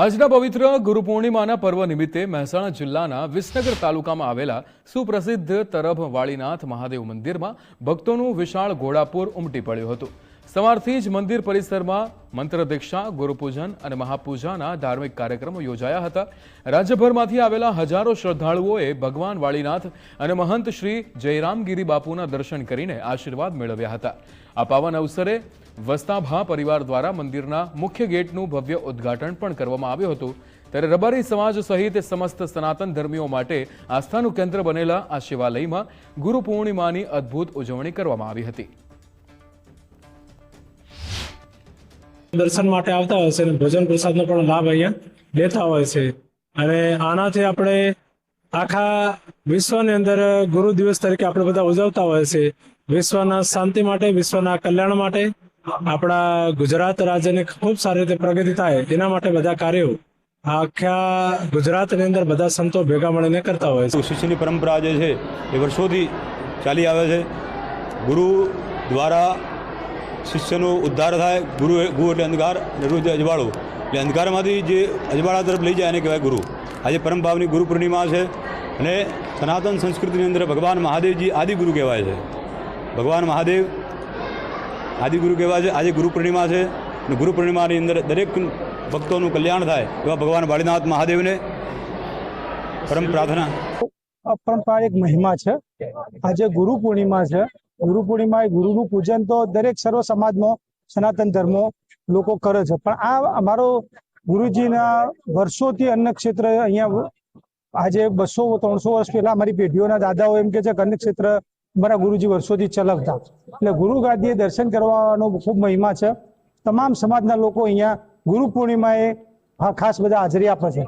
આજના પવિત્ર ગુરુ પૂર્ણિમાના પર્વ નિમિત્તે મહેસાણા જિલ્લાના વિસનગર તાલુકામાં આવેલા સુપ્રસિદ્ધ તરભ વાળીનાથ મહાદેવ મંદિરમાં ભક્તોનું વિશાળ ઘોડાપૂર ઉમટી પડ્યું હતું। સવારથી જ મંદિર પરિસરમાં મંત્ર દીક્ષા, ગુરુપૂજન અને મહાપૂજાના ધાર્મિક કાર્યક્રમો યોજાયા હતા। રાજ્યભરમાંથી આવેલા હજારો શ્રદ્ધાળુઓએ ભગવાન વાળીનાથ અને મહંત શ્રી જયરામગીરી બાપુના દર્શન કરીને આશીર્વાદ મેળવ્યા હતા। આ પાવન અવસરે વસ્તાભા પરિવાર દ્વારા મંદિરના મુખ્ય ગેટનું ભવ્ય ઉદ્ઘાટન પણ કરવામાં આવ્યું હતું। ત્યારે રબારી સમાજ સહિત સમસ્ત સનાતન ધર્મીઓ માટે આસ્થાનું કેન્દ્ર બનેલા આ શિવાલયમાં ગુરુ પૂર્ણિમાની અદ્ભુત ઉજવણી કરવામાં આવી હતી। દર્શન માટે આવતા હોય છે અને ભોજન પ્રસાદનો પણ લાભ અહીંયા લેતા હોય છે અને આનાથી આપણે આખા વિશ્વની અંદર ગુરુ દિવસ તરીકે આપણે બધા ઉજવતા હોય છે। વિશ્વના શાંતિ માટે, વિશ્વના કલ્યાણ માટે, આપણા ગુજરાત રાજ્યની ખૂબ સારી રીતે પ્રગતિ થાય એના માટે બધા કાર્યો આખા ગુજરાતની અંદર બધા સંતો ભેગા મળીને કરતા હોય છે। શિષ્યની પરંપરા જે છે એ વર્ષોથી ચાલી આવે છે। ગુરુ દ્વારા શિષ્યનો ઉદ્ધાર થાય। ગુરુ એટલે અંધકાર, ગુરુ એટલે અજવાળું, એટલે અંધકારમાંથી જે અજવાળા તરફ લઈ જાય એને કહેવાય ગુરુ। આજે પરમ ભાવની ગુરુ પૂર્ણિમા છે અને સનાતન સંસ્કૃતિની અંદર ભગવાન મહાદેવજી આદિગુરુ કહેવાય છે। ભગવાન મહાદેવ આદિગુરુ કહેવાય છે। આજે ગુરુ પૂર્ણિમા છે અને ગુરુ પૂર્ણિમાની અંદર દરેક ભક્તોનું કલ્યાણ થાય એવા ભગવાન વાળીનાથ મહાદેવને પરમ પ્રાર્થના। અપરંપારિક મહિમા છે। આજે ગુરુ પૂર્ણિમા છે। ગુરુ પૂર્ણિમા એ ગુરુનું પૂજન તો દરેક સર્વ સમાજમાં સનાતન ધર્મો લોકો કરે છે, પણ આ અમારો ગુરુજીના વર્ષોથી અન્ન ક્ષેત્ર અહીંયા આજે 200-300 વર્ષ પહેલા અમારી પેઢીઓના દાદાઓ એમ કે છે કે અન્ન ક્ષેત્ર અમારા ગુરુજી વર્ષોથી ચલાવતા, એટલે ગુરુ ગાદીએ દર્શન કરવાનો ખૂબ મહિમા છે। તમામ સમાજના લોકો અહીંયા ગુરુ પૂર્ણિમાએ ખાસ બધા હાજરી આપે છે।